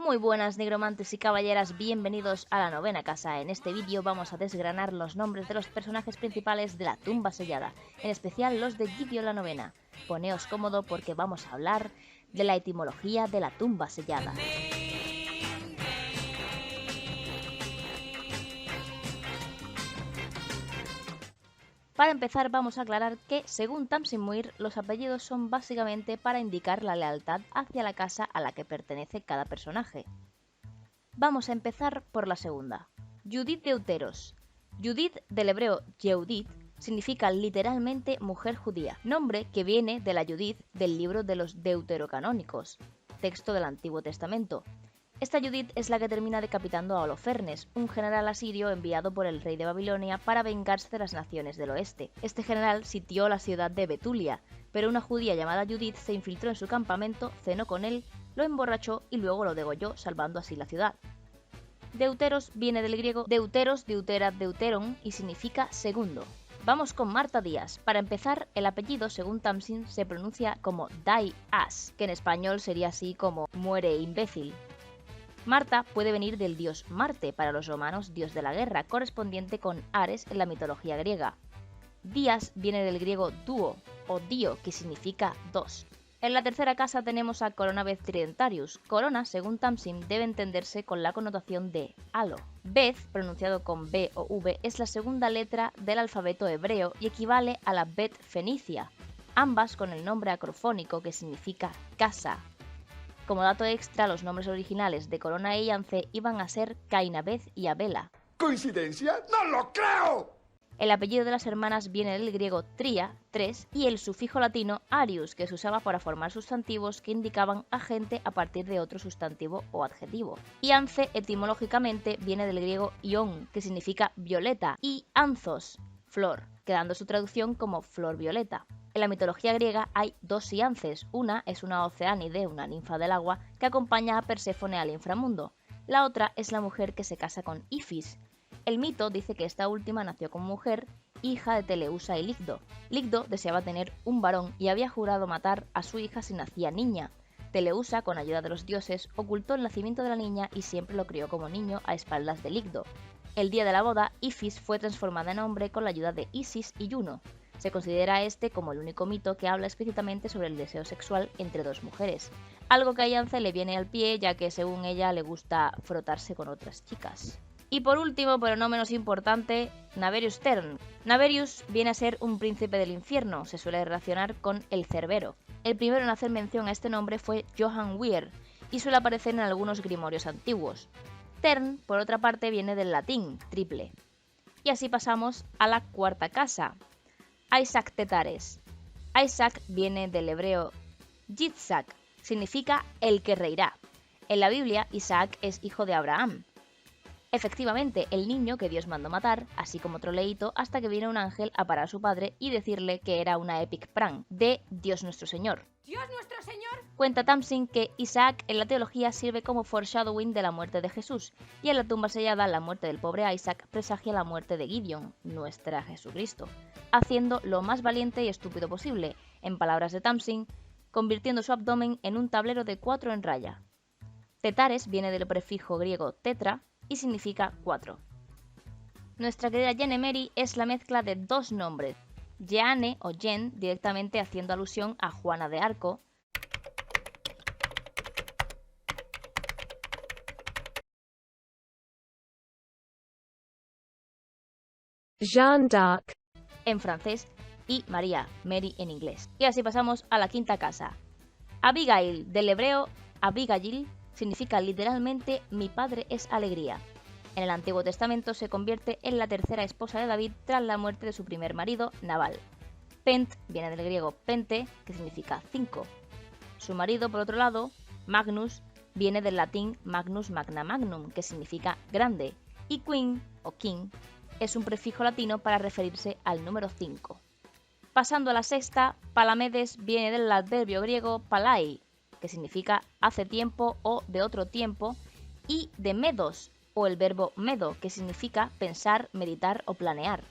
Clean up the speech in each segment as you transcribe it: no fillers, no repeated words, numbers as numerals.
Muy buenas nigromantes y caballeras, bienvenidos a la novena casa. En este vídeo vamos a desgranar los nombres de los personajes principales de la tumba sellada, en especial los de Gideon la novena. Poneos cómodo porque vamos a hablar de la etimología de la tumba sellada. Para empezar vamos a aclarar que, según Tamsin Muir, los apellidos son básicamente para indicar la lealtad hacia la casa a la que pertenece cada personaje. Vamos a empezar por la segunda. Judith Deuteros. Judith, del hebreo Yehudit, significa literalmente mujer judía, nombre que viene de la Judith del libro de los Deuterocanónicos, texto del Antiguo Testamento. Esta Judith es la que termina decapitando a Holofernes, un general asirio enviado por el rey de Babilonia para vengarse de las naciones del oeste. Este general sitió la ciudad de Betulia, pero una judía llamada Judith se infiltró en su campamento, cenó con él, lo emborrachó y luego lo degolló, salvando así la ciudad. Deuteros viene del griego deuteros, deutera, deuteron y significa segundo. Vamos con Marta Díaz. Para empezar, el apellido, según Tamsin, se pronuncia como die as, que en español sería así como muere imbécil. Marta puede venir del dios Marte, para los romanos dios de la guerra, correspondiente con Ares en la mitología griega. Díaz viene del griego duo o dio, que significa dos. En la tercera casa tenemos a Corona Beth Tridentarius. Corona, según Tamsin, debe entenderse con la connotación de halo. Beth, pronunciado con B o V, es la segunda letra del alfabeto hebreo y equivale a la Bet fenicia, ambas con el nombre acrofónico que significa casa. Como dato extra, los nombres originales de Corona e Iance iban a ser Cainabeth y Abela. ¿Coincidencia? ¡No lo creo! El apellido de las hermanas viene del griego tria, tres, y el sufijo latino arius, que se usaba para formar sustantivos que indicaban a gente a partir de otro sustantivo o adjetivo. Iance, etimológicamente, viene del griego ion, que significa violeta, y anthos, flor, quedando su traducción como flor violeta. En la mitología griega hay dos Iances. Una es una oceánide, una ninfa del agua, que acompaña a Perséfone al inframundo. La otra es la mujer que se casa con Ifis. El mito dice que esta última nació como mujer, hija de Teleusa y Ligdo. Ligdo deseaba tener un varón y había jurado matar a su hija si nacía niña. Teleusa, con ayuda de los dioses, ocultó el nacimiento de la niña y siempre lo crió como niño a espaldas de Ligdo. El día de la boda, Ifis fue transformada en hombre con la ayuda de Isis y Juno. Se considera este como el único mito que habla explícitamente sobre el deseo sexual entre dos mujeres, algo que a Iance le viene al pie ya que según ella le gusta frotarse con otras chicas. Y por último, pero no menos importante, Naverius Tern. Naverius viene a ser un príncipe del infierno, se suele relacionar con el Cerbero. El primero en hacer mención a este nombre fue Johann Weir y suele aparecer en algunos grimorios antiguos. Tern, por otra parte, viene del latín, triple. Y así pasamos a la cuarta casa, Isaac Tetares. Isaac viene del hebreo Yitzhak, significa el que reirá. En la Biblia, Isaac es hijo de Abraham. Efectivamente, el niño que Dios mandó matar, así como otro leíto, hasta que vino un ángel a parar a su padre y decirle que era una epic pran de Dios nuestro Señor. ¡Dios nuestro Señor! Cuenta Tamsin que Isaac en la teología sirve como foreshadowing de la muerte de Jesús, y en la tumba sellada la muerte del pobre Isaac presagia la muerte de Gideon, nuestra Jesucristo, haciendo lo más valiente y estúpido posible, en palabras de Tamsin, convirtiendo su abdomen en un tablero de 4 en raya. Tetares viene del prefijo griego tetra y significa 4. Nuestra querida Jene Mary es la mezcla de dos nombres, Jeanne o Jen, directamente haciendo alusión a Juana de Arco, Jeanne d'Arc en francés y María, Mary en inglés. Y así pasamos a la quinta casa. Abigail, del hebreo Abigail, significa literalmente mi padre es alegría. En el Antiguo Testamento se convierte en la tercera esposa de David tras la muerte de su primer marido, Nabal. Pent viene del griego pente, que significa 5. Su marido, por otro lado, Magnus, viene del latín magnus magna magnum, que significa grande, y queen o king es un prefijo latino para referirse al número 5. Pasando a la sexta, Palamedes viene del adverbio griego palai, que significa hace tiempo o de otro tiempo, y de medos, o el verbo medo, que significa pensar, meditar o planear.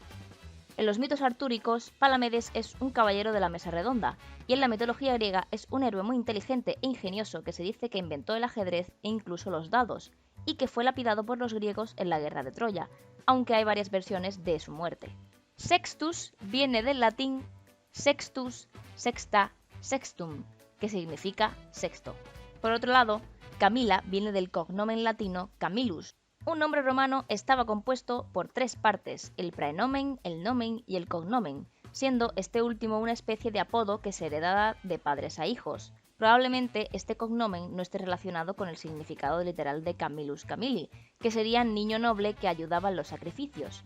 En los mitos artúricos, Palamedes es un caballero de la mesa redonda, y en la mitología griega es un héroe muy inteligente e ingenioso que se dice que inventó el ajedrez e incluso los dados, y que fue lapidado por los griegos en la guerra de Troya, aunque hay varias versiones de su muerte. Sextus viene del latín sextus, sexta, sextum, que significa sexto. Por otro lado, Camila viene del cognomen latino Camillus. Un nombre romano estaba compuesto por 3 partes, el praenomen, el nomen y el cognomen, siendo este último una especie de apodo que se heredaba de padres a hijos. Probablemente este cognomen no esté relacionado con el significado literal de Camillus Camilli, que sería niño noble que ayudaba en los sacrificios.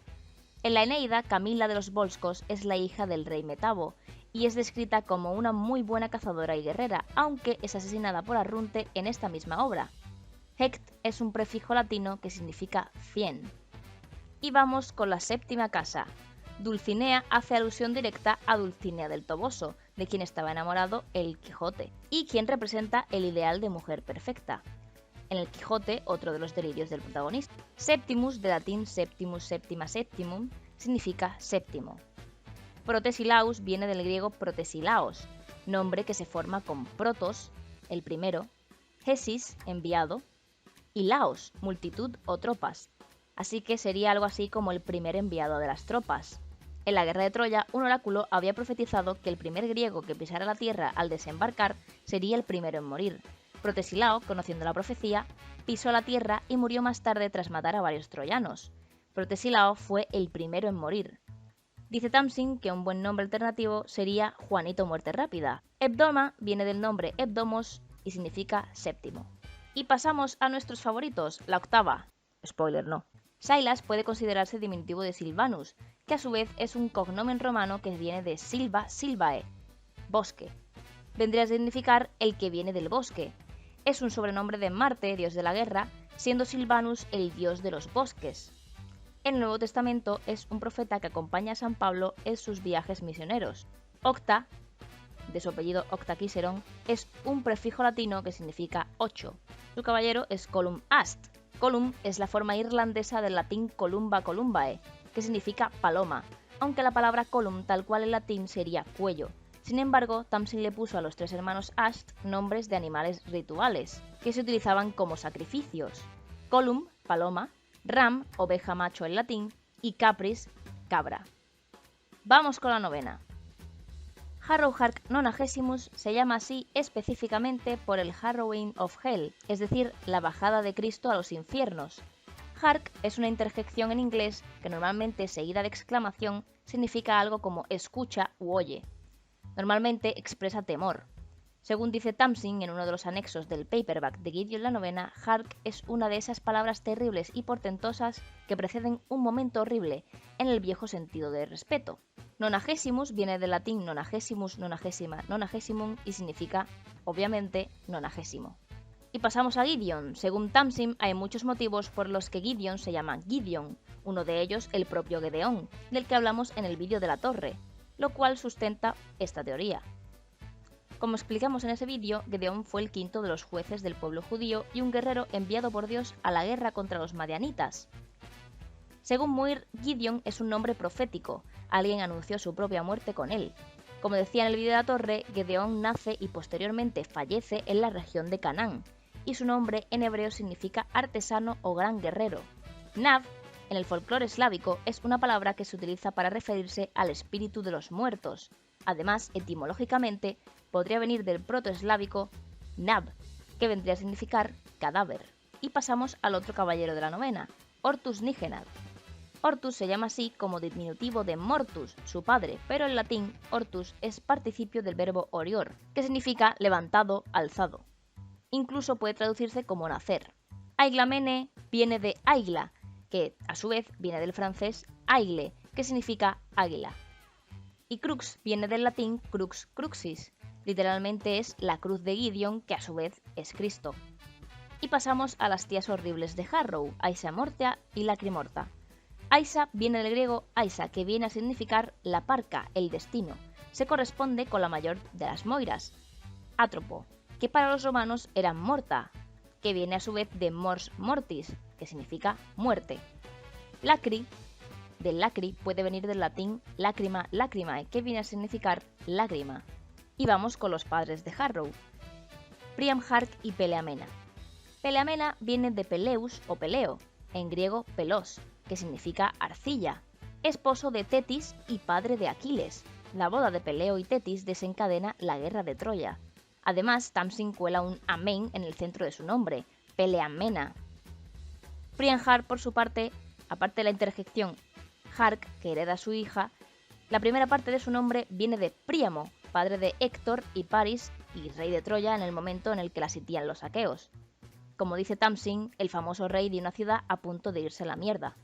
En la Eneida, Camila de los Volscos es la hija del rey Metabo, y es descrita como una muy buena cazadora y guerrera, aunque es asesinada por Arrunte en esta misma obra. Hect es un prefijo latino que significa 100. Y vamos con la séptima casa. Dulcinea hace alusión directa a Dulcinea del Toboso, de quien estaba enamorado el Quijote, y quien representa el ideal de mujer perfecta. En el Quijote, otro de los delirios del protagonista. Septimus, de latín septimus, septima, septimum, significa séptimo. Protesilaus viene del griego protesilaos, nombre que se forma con protos, el primero, hesis, enviado, y laos, multitud o tropas, así que sería algo así como el primer enviado de las tropas. En la guerra de Troya, un oráculo había profetizado que el primer griego que pisara la tierra al desembarcar sería el primero en morir. Protesilao, conociendo la profecía, pisó la tierra y murió más tarde tras matar a varios troyanos. Protesilao fue el primero en morir. Dice Tamsin que un buen nombre alternativo sería Juanito Muerte Rápida. Hebdoma viene del nombre Hebdomos y significa séptimo. Y pasamos a nuestros favoritos, la octava. Spoiler no. Sailas puede considerarse diminutivo de Silvanus, que a su vez es un cognomen romano que viene de Silva Silvae, bosque. Vendría a significar el que viene del bosque. Es un sobrenombre de Marte, dios de la guerra, siendo Silvanus el dios de los bosques. En el Nuevo Testamento es un profeta que acompaña a San Pablo en sus viajes misioneros. Octa, de su apellido Octaquiseron, es un prefijo latino que significa 8. Su caballero es Colum Ast. Colum es la forma irlandesa del latín columba columbae, que significa paloma, aunque la palabra colum tal cual en latín sería cuello. Sin embargo, Tamsin le puso a los 3 hermanos Ast nombres de animales rituales, que se utilizaban como sacrificios. Colum, paloma, ram, oveja macho en latín, y capris, cabra. Vamos con la novena. Harrowhark Nonagesimus se llama así específicamente por el Harrowing of Hell, es decir, la bajada de Cristo a los infiernos. Hark es una interjección en inglés que normalmente seguida de exclamación significa algo como escucha u oye. Normalmente expresa temor. Según dice Tamsin en uno de los anexos del paperback de Gideon la novena, Hark es una de esas palabras terribles y portentosas que preceden un momento horrible, en el viejo sentido de respeto. Nonagesimus viene del latín nonagesimus, nonagésima, nonagesimum y significa, obviamente, nonagésimo. Y pasamos a Gideon. Según Tamsin, hay muchos motivos por los que Gideon se llama Gideon, uno de ellos el propio Gedeón, del que hablamos en el vídeo de la torre, lo cual sustenta esta teoría. Como explicamos en ese vídeo, Gedeón fue el quinto de los jueces del pueblo judío y un guerrero enviado por Dios a la guerra contra los madianitas. Según Muir, Gideon es un nombre profético, alguien anunció su propia muerte con él. Como decía en el vídeo de la torre, Gedeón nace y posteriormente fallece en la región de Canaán, y su nombre en hebreo significa artesano o gran guerrero. Nav, en el folclore eslávico, es una palabra que se utiliza para referirse al espíritu de los muertos. Además, etimológicamente, podría venir del protoeslávico Nab, que vendría a significar cadáver. Y pasamos al otro caballero de la novena, Ortus Nigenad. Ortus se llama así como diminutivo de Mortus, su padre, pero en latín Ortus es participio del verbo orior, que significa levantado, alzado. Incluso puede traducirse como nacer. Aiglamene viene de aigla, que a su vez viene del francés aigle, que significa águila. Y crux viene del latín crux cruxis, literalmente es la cruz de Gideon, que a su vez es Cristo. Y pasamos a las tías horribles de Harrow, Aisa Mortea y Lacrimorta. Aisa viene del griego Aisa, que viene a significar la parca, el destino. Se corresponde con la mayor de las moiras, Atropo, que para los romanos era Morta, que viene a su vez de mors mortis, que significa muerte. Lacri del lacri puede venir del latín lacrima lacrimae, que viene a significar lágrima. Y vamos con los padres de Harrow, Priam, Hark y Peleamena. Peleamena viene de Peleus o Peleo, en griego pelos, que significa arcilla, esposo de Tetis y padre de Aquiles. La boda de Peleo y Tetis desencadena la guerra de Troya. Además, Tamsin cuela un amén en el centro de su nombre, Peleamena. Priam Hark, por su parte, aparte de la interjección Hark, que hereda a su hija, la primera parte de su nombre viene de Príamo, padre de Héctor y Paris y rey de Troya en el momento en el que la sitian los aqueos. Como dice Tamsin, el famoso rey de una ciudad a punto de irse a la mierda.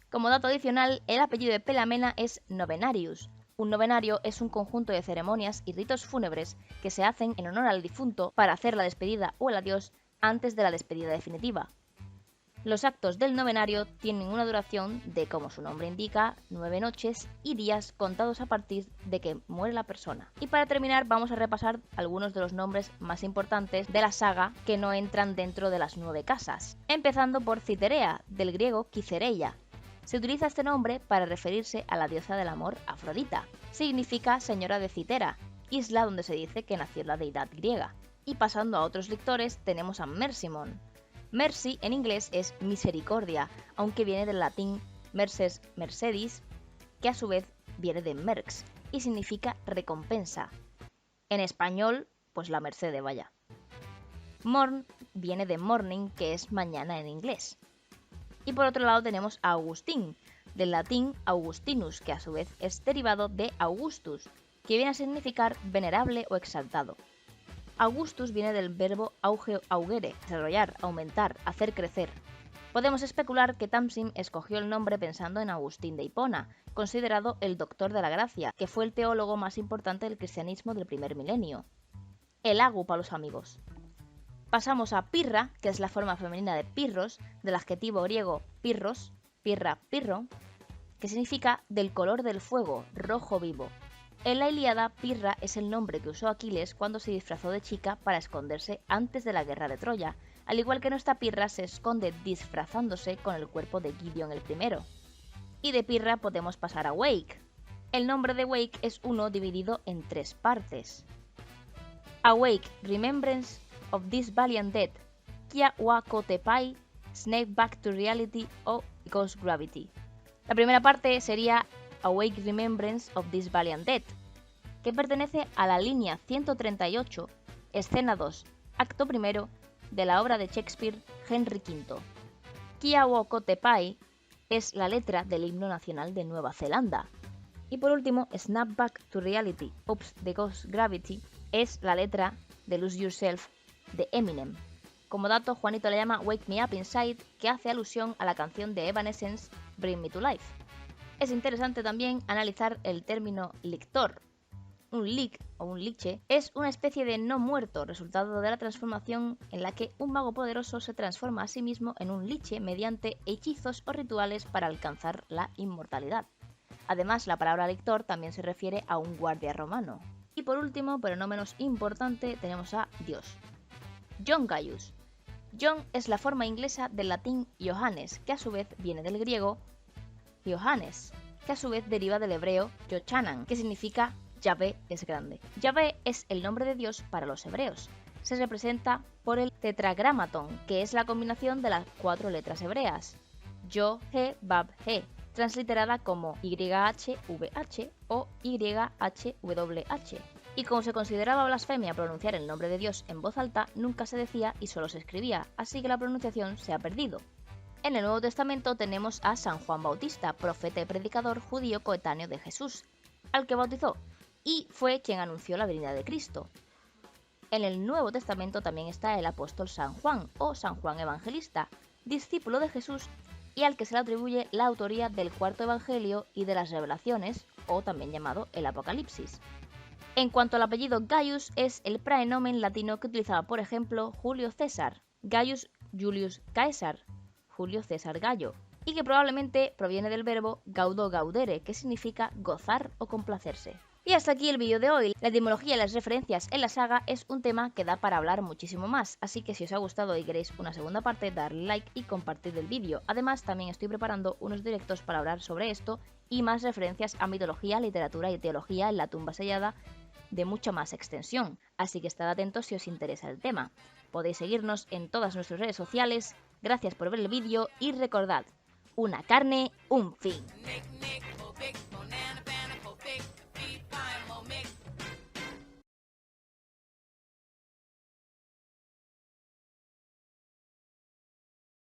Como dato adicional, el apellido de Peleamena es novenarius. Un novenario es un conjunto de ceremonias y ritos fúnebres que se hacen en honor al difunto para hacer la despedida o el adiós antes de la despedida definitiva. Los actos del novenario tienen una duración de, como su nombre indica, 9 noches y días contados a partir de que muere la persona. Y para terminar vamos a repasar algunos de los nombres más importantes de la saga que no entran dentro de las 9 casas. Empezando por Citerea, del griego Kicereia. Se utiliza este nombre para referirse a la diosa del amor Afrodita. Significa señora de Citera, isla donde se dice que nació la deidad griega. Y pasando a otros lectores tenemos a Mercimon. Mercy en inglés es misericordia, aunque viene del latín merces mercedis, que a su vez viene de merx y significa recompensa. En español, pues la merced, vaya. Morn viene de morning, que es mañana en inglés. Y por otro lado tenemos a Agustín, del latín Augustinus, que a su vez es derivado de Augustus, que viene a significar venerable o exaltado. Augustus viene del verbo auge augere, desarrollar, aumentar, hacer crecer. Podemos especular que Tamsin escogió el nombre pensando en Agustín de Hipona, considerado el doctor de la gracia, que fue el teólogo más importante del cristianismo del primer milenio. El Agu para los amigos. Pasamos a Pirra, que es la forma femenina de Pirros, del adjetivo griego pirros, pirra, pirro, que significa del color del fuego, rojo vivo. En la Ilíada, Pirra es el nombre que usó Aquiles cuando se disfrazó de chica para esconderse antes de la guerra de Troya, al igual que nuestra Pirra se esconde disfrazándose con el cuerpo de Gideon el primero. Y de Pirra podemos pasar a Wake. El nombre de Wake es uno dividido en 3 partes. Awake, Remembrance of this Valiant Dead, Kia wa Kotepai, Snake Back to Reality o Ghost Gravity. La primera parte sería Awake Remembrance of this Valiant Dead, que pertenece a la línea 138, escena 2, acto primero, de la obra de Shakespeare Henry V. Kia wa Kotepai es la letra del himno nacional de Nueva Zelanda. Y por último, Snap Back to Reality, Oops, the Ghost Gravity, es la letra de Lose Yourself de Eminem. Como dato, Juanito le llama Wake Me Up Inside, que hace alusión a la canción de Evanescence Bring Me to Life. Es interesante también analizar el término lictor. Un lic o un liche es una especie de no muerto, resultado de la transformación en la que un mago poderoso se transforma a sí mismo en un liche mediante hechizos o rituales para alcanzar la inmortalidad. Además, la palabra lictor también se refiere a un guardia romano. Y por último, pero no menos importante, tenemos a Dios. John Gaius. John es la forma inglesa del latín Johannes, que a su vez viene del griego Johannes, que a su vez deriva del hebreo Yochanan, que significa Yahvé es grande. Yahvé es el nombre de Dios para los hebreos. Se representa por el tetragramatón, que es la combinación de las 4 letras hebreas, Yo, He, Bab, He, transliterada como YHVH o YHWH. Y como se consideraba blasfemia pronunciar el nombre de Dios en voz alta, nunca se decía y solo se escribía, así que la pronunciación se ha perdido. En el Nuevo Testamento tenemos a San Juan Bautista, profeta y predicador judío coetáneo de Jesús, al que bautizó, y fue quien anunció la venida de Cristo. En el Nuevo Testamento también está el apóstol San Juan, o San Juan Evangelista, discípulo de Jesús y al que se le atribuye la autoría del cuarto Evangelio y de las Revelaciones, o también llamado el Apocalipsis. En cuanto al apellido Gaius, es el praenomen latino que utilizaba, por ejemplo, Julio César, Gaius Julius Caesar, Julio César Gallo, y que probablemente proviene del verbo gaudo gaudere, que significa gozar o complacerse. Y hasta aquí el vídeo de hoy. La etimología y las referencias en la saga es un tema que da para hablar muchísimo más, así que si os ha gustado y queréis una segunda parte, darle like y compartir el vídeo. Además, también estoy preparando unos directos para hablar sobre esto y más referencias a mitología, literatura y teología en la tumba sellada de mucha más extensión, así que estad atentos si os interesa el tema. Podéis seguirnos en todas nuestras redes sociales. Gracias por ver el vídeo y recordad, una carne, un fin.